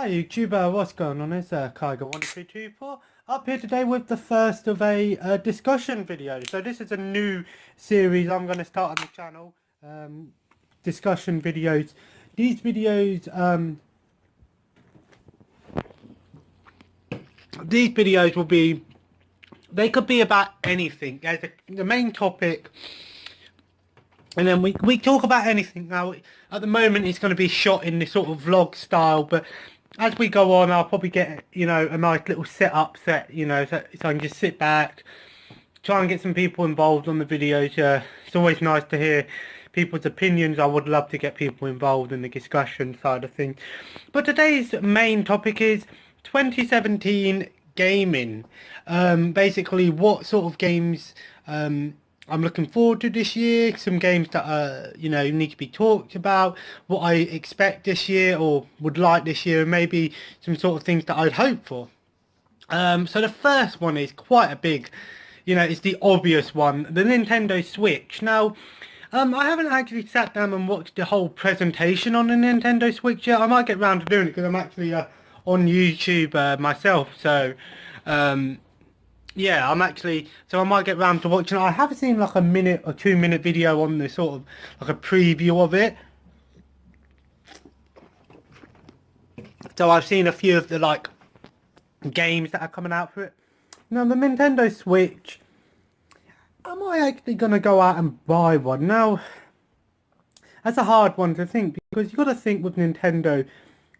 Hi YouTuber, what's going on? It's Kaiger 1324 up here today with the first of a discussion video. So this is a new series I'm going to start on the channel. Discussion videos. These videos will be, they could be about anything. There's the main topic, and then we talk about anything. Now, at the moment, it's going to be shot in this sort of vlog style, but as we go on, I'll probably get, a nice little setup set, so I can just sit back, try and get some people involved on the videos. It's always nice to hear people's opinions. I would love to get people involved in the discussion side of things. But today's main topic is 2017 gaming. Basically, what sort of games I'm looking forward to this year, some games that need to be talked about, what I expect this year or would like this year, and maybe some sort of things that I'd hope for. So the first one is quite a big, it's the obvious one, the Nintendo Switch. Now, I haven't actually sat down and watched the whole presentation on the Nintendo Switch yet. I might get round to doing it because I'm actually on YouTube myself, so yeah, so I might get round to watching it. I have seen like a minute or 2 minute video on the sort of like a preview of it. So I've seen a few of the like games that are coming out for it. Now the Nintendo Switch, am I actually going to go out and buy one? Now, that's a hard one to think, because you've got to think with Nintendo,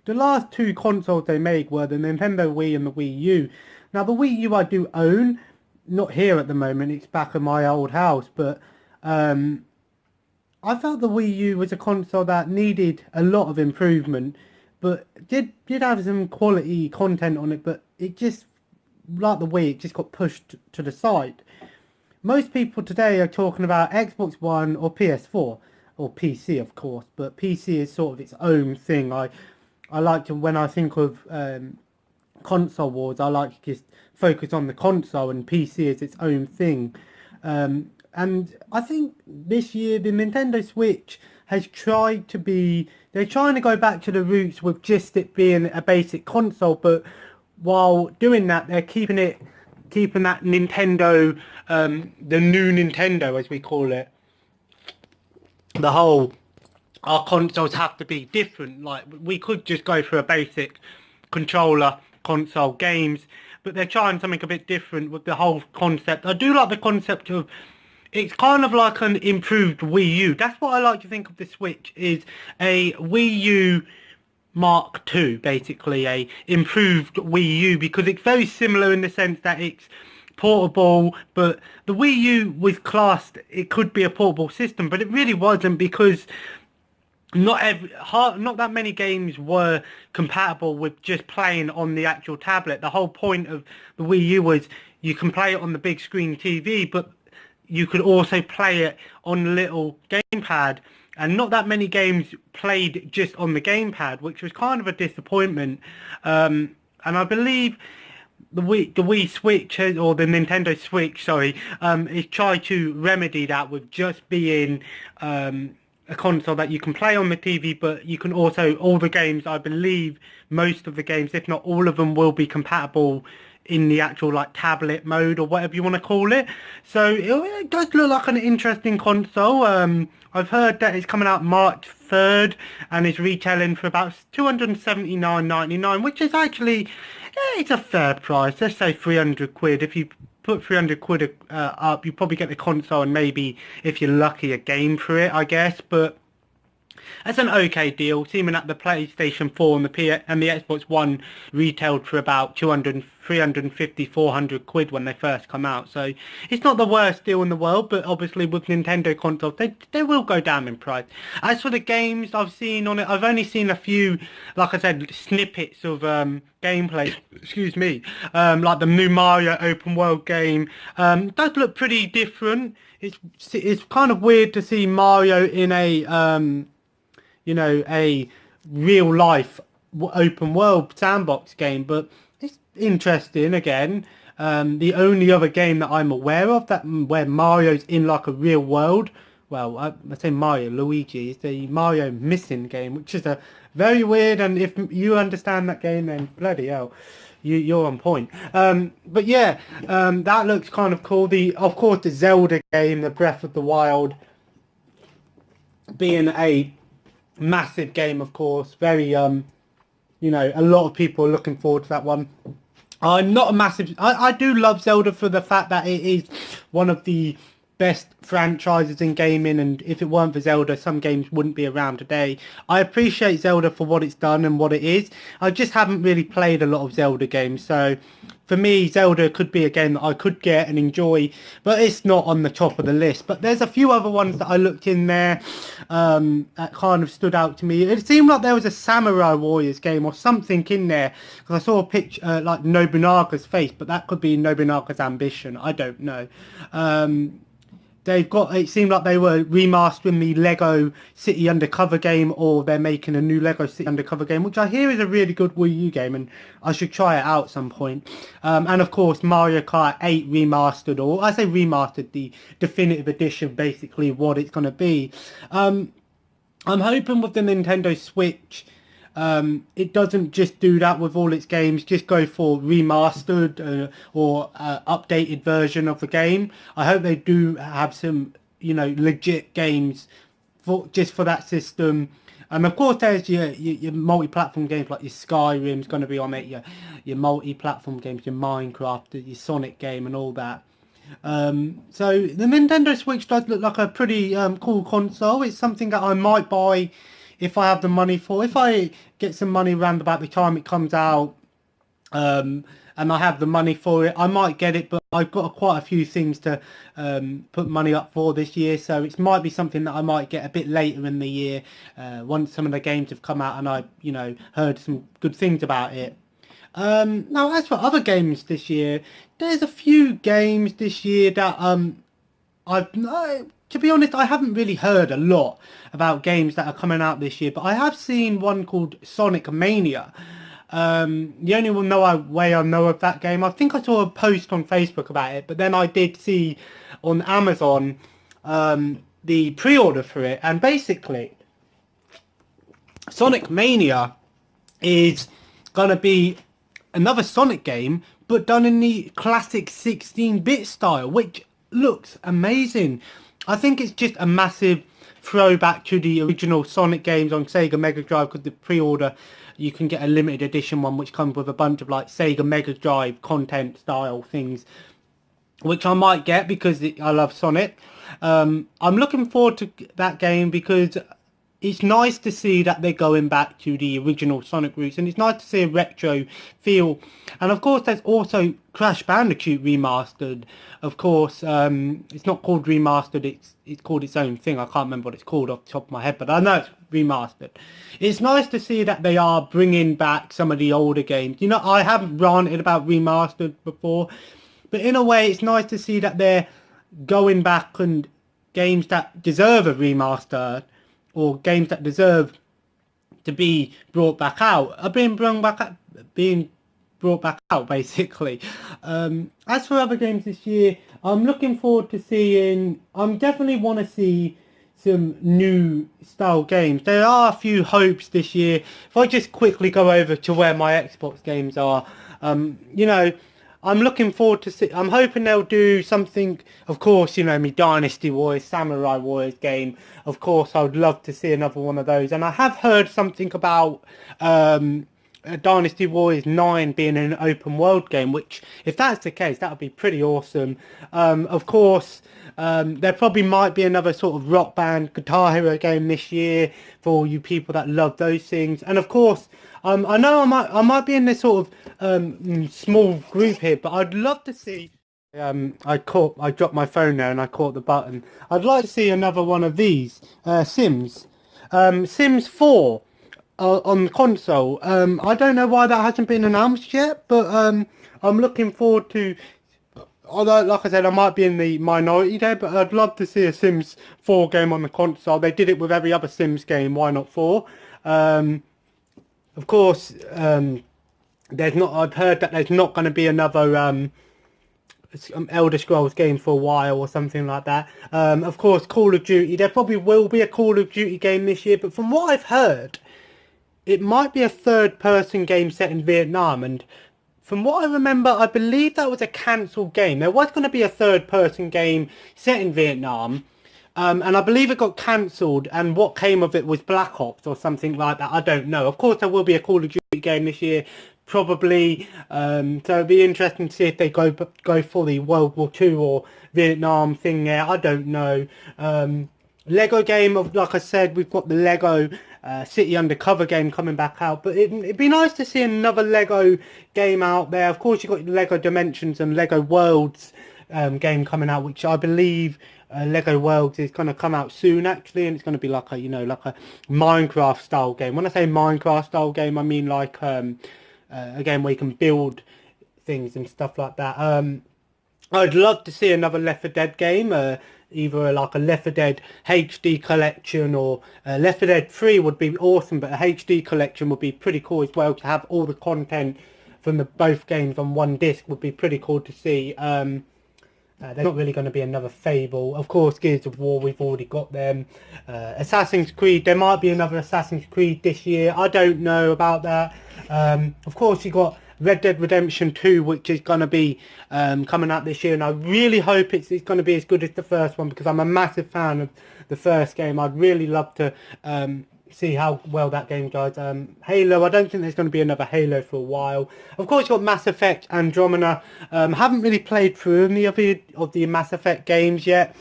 the last two consoles they made were the Nintendo Wii and the Wii U. Now the Wii U I do own, not here at the moment, it's back at my old house, but I felt the Wii U was a console that needed a lot of improvement, but did have some quality content on it, but it just, like the Wii, it just got pushed to the side. Most people today are talking about Xbox One or PS4, or PC of course, but PC is sort of its own thing. I like to, when I think of console wars, I like to just focus on the console, and PC is its own thing. And I think this year the Nintendo Switch has tried to be, they're trying to go back to the roots with just it being a basic console, but while doing that they're keeping that Nintendo, the new Nintendo as we call it, the whole, our consoles have to be different. Like, we could just go for a basic controller console games, but they're trying something a bit different with the whole concept. I do like the concept of, it's kind of like an improved Wii U. That's what I like to think of the Switch, is a Wii U Mark II, basically a improved Wii U, because it's very similar in the sense that it's portable, but the Wii U was classed, it could be a portable system, but it really wasn't, because not that many games were compatible with just playing on the actual tablet. The whole point of the Wii U was you can play it on the big screen TV, but you could also play it on the little gamepad, and not that many games played just on the gamepad, which was kind of a disappointment. And I believe the Wii Switch, or the Nintendo Switch, sorry, is tried to remedy that with just being a console that you can play on the TV, but you can also, all the games, I believe most of the games, if not all of them, will be compatible in the actual like tablet mode or whatever you want to call it. So it does look like an interesting console. I've heard that it's coming out March 3rd and it's retailing for about £279.99, which is actually, it's a fair price. Let's say 300 quid. If you put 300 quid up, you probably get the console and maybe, if you're lucky, a game for it, I guess. But that's an okay deal, seeming that the PlayStation 4 and the Xbox One retailed for about 350, 400 quid when they first come out. So it's not the worst deal in the world, but obviously with Nintendo consoles, they will go down in price. As for the games I've seen on it, I've only seen a few, like I said, snippets of gameplay, excuse me, like the new Mario open world game. It does look pretty different. It's kind of weird to see Mario in a a real life open world sandbox game, but it's interesting again. The only other game that I'm aware of where Mario's in like a real world, well, I say Mario, Luigi, is the Mario Missing game, which is a very weird. And if you understand that game, then bloody hell, you're on point. But yeah, that looks kind of cool. Of course, the Zelda game, the Breath of the Wild, being a massive game, of course, very a lot of people are looking forward to that one. I'm not a massive... I do love Zelda for the fact that it is one of the best franchises in gaming, and if it weren't for Zelda, some games wouldn't be around today. I appreciate Zelda for what it's done and what it is. I just haven't really played a lot of Zelda games, so for me, Zelda could be a game that I could get and enjoy, but it's not on the top of the list. But there's a few other ones that I looked in there that kind of stood out to me. It seemed like there was a Samurai Warriors game or something in there, because I saw a picture like Nobunaga's face, but that could be Nobunaga's ambition. I don't know. It seemed like they were remastering the Lego City Undercover game, or they're making a new Lego City Undercover game, which I hear is a really good Wii U game, and I should try it out at some point. And of course, Mario Kart 8 remastered, or I say remastered, the definitive edition, basically what it's going to be. I'm hoping with the Nintendo Switch, it doesn't just do that with all its games, just go for remastered or updated version of the game. I hope they do have some, legit games just for that system. Of course, there's your multi-platform games like your Skyrim's going to be on it, your multi-platform games, your Minecraft, your Sonic game and all that. So the Nintendo Switch does look like a pretty cool console. It's something that I might buy if I have the money for. If I get some money around about the time it comes out, and I have the money for it, I might get it. But I've got quite a few things to put money up for this year, so it might be something that I might get a bit later in the year, once some of the games have come out and I, heard some good things about it. Now, as for other games this year, there's a few games this year that to be honest, I haven't really heard a lot about games that are coming out this year, but I have seen one called Sonic Mania. The only way I know of that game, I think I saw a post on Facebook about it, but then I did see on Amazon the pre-order for it, and basically Sonic Mania is gonna be another Sonic game, but done in the classic 16-bit style, which looks amazing. I think it's just a massive throwback to the original Sonic games on Sega Mega Drive, because the pre-order you can get a limited edition one which comes with a bunch of like Sega Mega Drive content style things, which I might get because I love Sonic. I'm looking forward to that game because it's nice to see that they're going back to the original Sonic roots, and it's nice to see a retro feel. And of course, there's also Crash Bandicoot Remastered. Of course, it's not called Remastered, it's called its own thing. I can't remember what it's called off the top of my head, but I know it's Remastered. It's nice to see that they are bringing back some of the older games. I haven't ranted about Remastered before, but in a way, it's nice to see that they're going back and games that deserve a remaster, or games that deserve to be brought back out, are being brought back out, basically. As for other games this year, I'm looking forward to seeing... I definitely want to see some new style games. There are a few hopes this year. If I just quickly go over to where my Xbox games are, I'm looking forward to see... I'm hoping they'll do something... Of course, me Dynasty Warriors, Samurai Warriors game. Of course, I would love to see another one of those. And I have heard something about Dynasty Warriors 9 being an open world game, which, if that's the case, that would be pretty awesome. Of course, there probably might be another sort of Rock Band, Guitar Hero game this year for all you people that love those things. And of course... I know I might be in this sort of small group here, but I'd love to see. I dropped my phone there and I caught the button. I'd like to see another one of these Sims, Sims 4 on console. I don't know why that hasn't been announced yet, but I'm looking forward to. Although, like I said, I might be in the minority there, but I'd love to see a Sims 4 game on the console. They did it with every other Sims game. Why not 4? Of course, there's not. I've heard that there's not going to be another Elder Scrolls game for a while or something like that. Of course, Call of Duty. There probably will be a Call of Duty game this year, but from what I've heard, it might be a third-person game set in Vietnam, and from what I remember, I believe that was a cancelled game. There was going to be a third-person game set in Vietnam, and I believe it got cancelled, and what came of it was Black Ops or something like that. I don't know. Of course, there will be a Call of Duty game this year, probably. So it'll be interesting to see if they go for the World War II or Vietnam thing there. I don't know. Lego game of, like I said, we've got the Lego City Undercover game coming back out, but it'd be nice to see another Lego game out there. Of course, you've got Lego Dimensions and Lego Worlds game coming out, which I believe Lego Worlds is going to come out soon, actually, and it's going to be like a, you know, like a Minecraft style game. When I say Minecraft style game, I mean like a game where you can build things and stuff like that. I'd love to see another Left 4 Dead game, either like a Left 4 Dead HD collection, or Left 4 Dead 3 would be awesome, but a HD collection would be pretty cool as well, to have all the content from both games on one disc would be pretty cool to see. There's not really going to be another Fable. Of course, Gears of War, we've already got them. Assassin's Creed, there might be another Assassin's Creed this year. I don't know about that. Of course, you got Red Dead Redemption 2, which is going to be coming out this year, and I really hope it's going to be as good as the first one, because I'm a massive fan of the first game. I'd really love to see how well that game goes. Halo, I don't think there's going to be another Halo for a while. Of course, you've got Mass Effect Andromeda. Haven't really played through any of the Mass Effect games yet,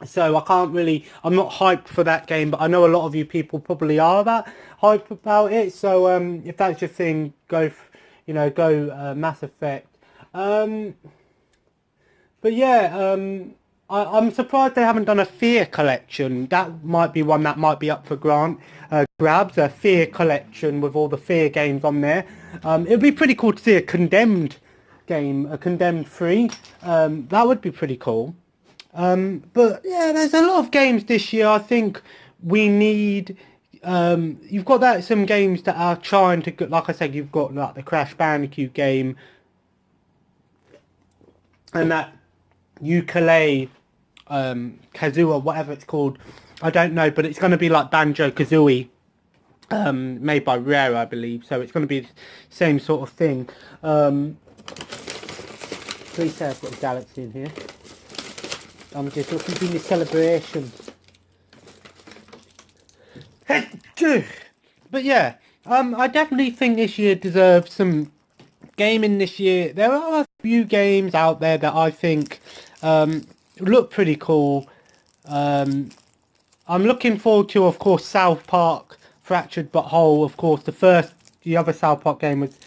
so I can't really, I'm not hyped for that game, but I know a lot of you people probably are hyped about it. So if that's your thing, go Mass Effect. But yeah, I'm surprised they haven't done a Fear collection. That might be one that might be up for grabs, a Fear collection with all the Fear games on there. It'd be pretty cool to see a Condemned game, a Condemned 3. That would be pretty cool. But yeah, there's a lot of games this year. I think we need... you've got some games that are trying to, like I said, you've got like the Crash Bandicoot game, and that ukulele Kazooie, whatever it's called, I don't know, but it's going to be like Banjo-Kazooie, made by Rare, I believe, so it's going to be the same sort of thing. Please say I've got a Galaxy in here. I'm just looking through the celebration. But yeah, I definitely think this year deserves some gaming this year. There are a few games out there that I think look pretty cool. I'm looking forward to, of course, South Park Fractured But Whole. Of course, the other South Park game was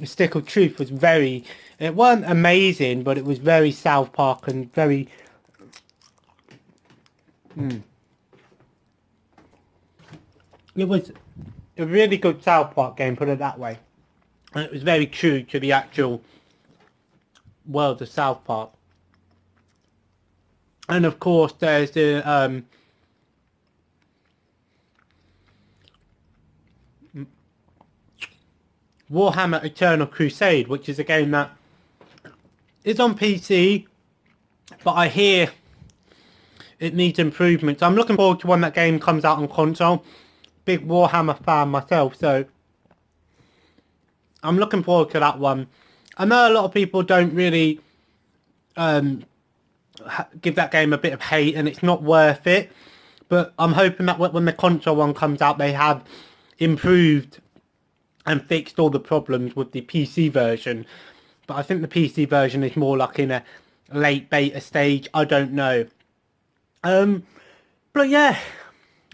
Stick of Truth. It wasn't amazing, but it was very South Park and very... It was a really good South Park game, put it that way. And it was very true to the actual world of South Park. And of course, there's the Warhammer Eternal Crusade, which is a game that is on PC, but I hear it needs improvements. I'm looking forward to when that game comes out on console. Big Warhammer fan myself, so I'm looking forward to that one. I know a lot of people don't really give that game a bit of hate, and it's not worth it, but I'm hoping that when the console one comes out, they have improved and fixed all the problems with the PC version. But I think the PC version is more like in a late beta stage. I don't know. But yeah,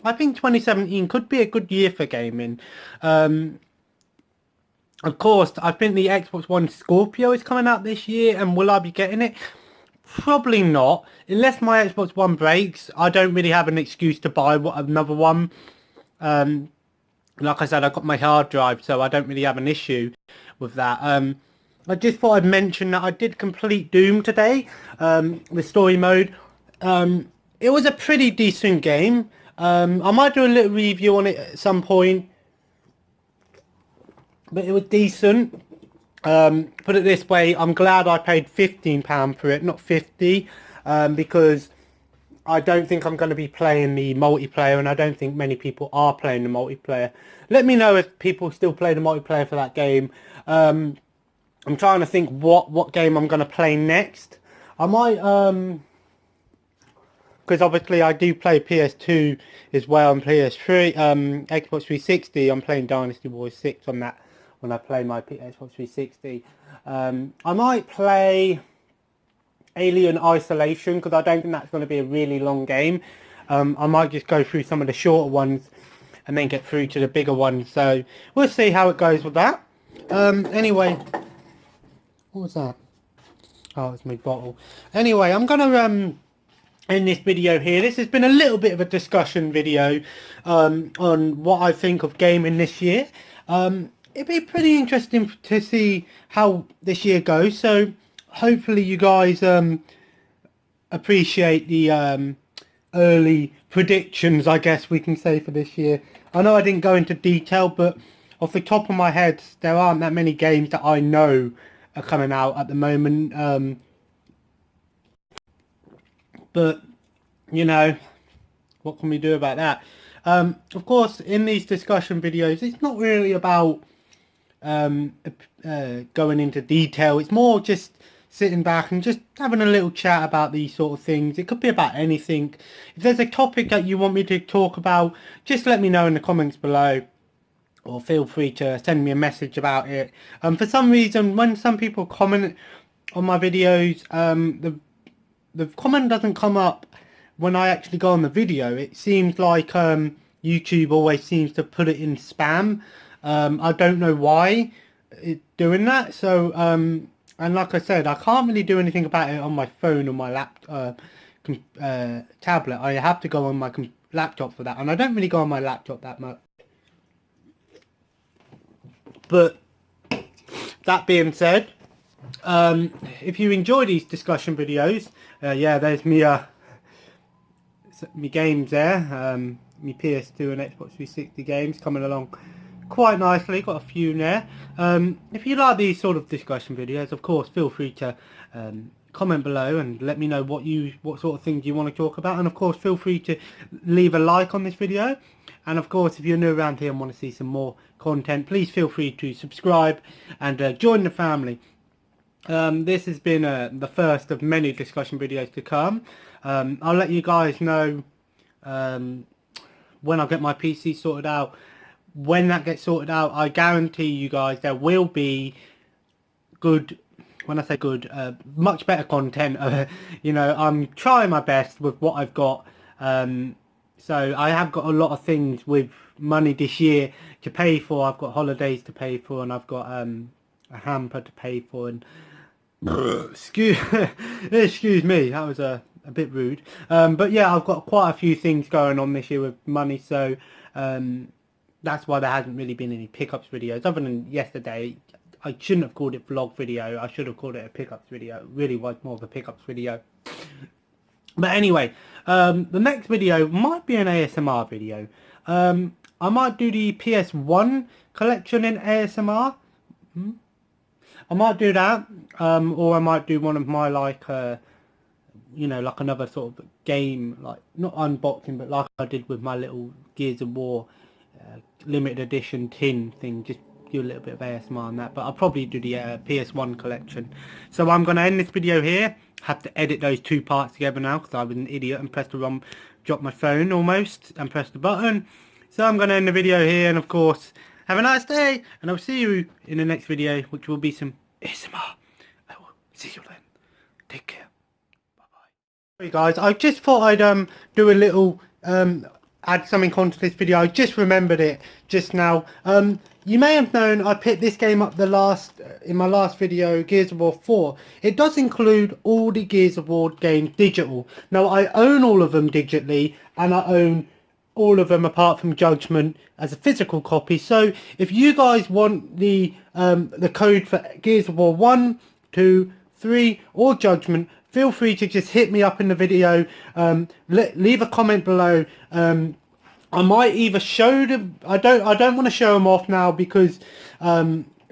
I think 2017 could be a good year for gaming. Of course, I think the Xbox One Scorpio is coming out this year, and will I be getting it? Probably not. Unless my Xbox One breaks, I don't really have an excuse to buy another one. Like I said, I've got my hard drive, so I don't really have an issue with that. I just thought I'd mention that I did complete Doom today, the story mode. It was a pretty decent game. I might do a little review on it at some point, but it was decent. Put it this way, I'm glad I paid £15 for it, not 50, because I don't think I'm going to be playing the multiplayer, and I don't think many people are playing the multiplayer. Let me know if people still play the multiplayer for that game. I'm trying to think what game I'm going to play next. I might, because obviously I do play PS2 as well and PS3, Xbox 360. I'm playing Dynasty Wars 6 on that when I play my Xbox 360. I might play Alien Isolation, because I don't think that's going to be a really long game. I might just go through some of the shorter ones and then get through to the bigger ones. So we'll see how it goes with that. Anyway, what was that? Oh, it's my bottle. Anyway, I'm going to end this video here. This has been a little bit of a discussion video on what I think of gaming this year. It'd be pretty interesting to see how this year goes. So hopefully you guys appreciate the early predictions, I guess we can say, for this year. I know I didn't go into detail, but off the top of my head, there aren't that many games that I know are coming out at the moment. But, you know, what can we do about that? Of course, in these discussion videos, it's not really about going into detail. It's more just sitting back and just having a little chat about these sort of things. It could be about anything. If there's a topic that you want me to talk about, just let me know in the comments below, or feel free to send me a message about it. For some reason, when some people comment on my videos, the comment doesn't come up when I actually go on the video. It seems like YouTube always seems to put it in spam. I don't know why it's doing that. So and like I said, I can't really do anything about it on my phone or my tablet. I have to go on my laptop for that, and I don't really go on my laptop that much. But that being said, if you enjoy these discussion videos, yeah, there's me games there, me PS2 and Xbox 360 games coming along quite nicely. Got a few in there. If you like these sort of discussion videos, of course, feel free to comment below and let me know what sort of things you want to talk about. And of course, feel free to leave a like on this video. And of course, if you're new around here and want to see some more content, please feel free to subscribe and join the family. This has been the first of many discussion videos to come. I'll let you guys know when I get my PC sorted out. When that gets sorted out, I guarantee you guys there will be good, when I say good, much better content. You know, I'm trying my best with what I've got. So I have got a lot of things with money this year to pay for. I've got holidays to pay for, and I've got a hamper to pay for, and excuse me, that was a bit rude. But yeah, I've got quite a few things going on this year with money, so that's why there hasn't really been any pickups videos other than yesterday. I shouldn't have called it vlog video. I should have called it a pickups video. It really was more of a pickups video. But anyway, the next video might be an ASMR video. I might do the PS1 collection in ASMR. I might do that, or I might do one of my, like, you know, like another sort of game, like, not unboxing, but like I did with my little Gears of War limited edition tin thing, just do a little bit of ASMR on that. But I'll probably do the PS1 collection. So I'm going to end this video here. Have to edit those two parts together now because I was an idiot and pressed the wrong, dropped my phone almost and pressed the button. So I'm going to end the video here, and of course, have a nice day, and I'll see you in the next video, which will be some ASMR. I will see you then. Take care. Bye-bye. Hey guys, I just thought I'd do a little add something onto this video. I just remembered it just now. You may have known I picked this game up in my last video, Gears of War 4. It does include all the Gears of War games digital. Now I own all of them digitally, and I own all of them apart from Judgment as a physical copy. So if you guys want the code for Gears of War 1, 2, 3 or Judgment, feel free to just hit me up in the video. Leave a comment below. I might either show them. I don't want to show them off now because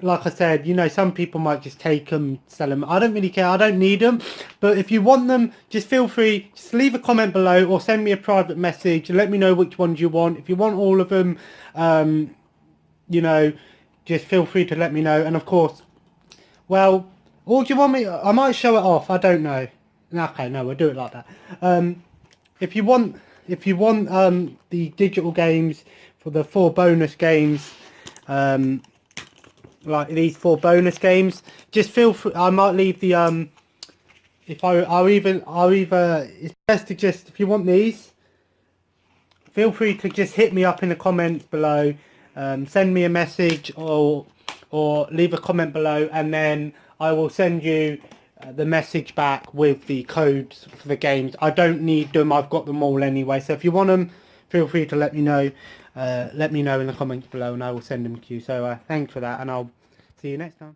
like I said, you know, some people might just take them, sell them. I don't really care. I don't need them. But if you want them, just feel free. Just leave a comment below or send me a private message. Let me know which ones you want. If you want all of them, you know, just feel free to let me know. And of course, well, or do you want me? I might show it off. I don't know. Okay, no, we'll do it like that. If you want, the digital games for the 4 bonus games, like these 4 bonus games, just feel free. I might leave the if I'll either it's best to just, if you want these, feel free to just hit me up in the comments below, send me a message or leave a comment below, and then I will send you the message back with the codes for the games. I don't need them, I've got them all anyway, so if you want them, feel free to let me know. Let me know in the comments below and I will send them to you. So thanks for that, and I'll see you next time.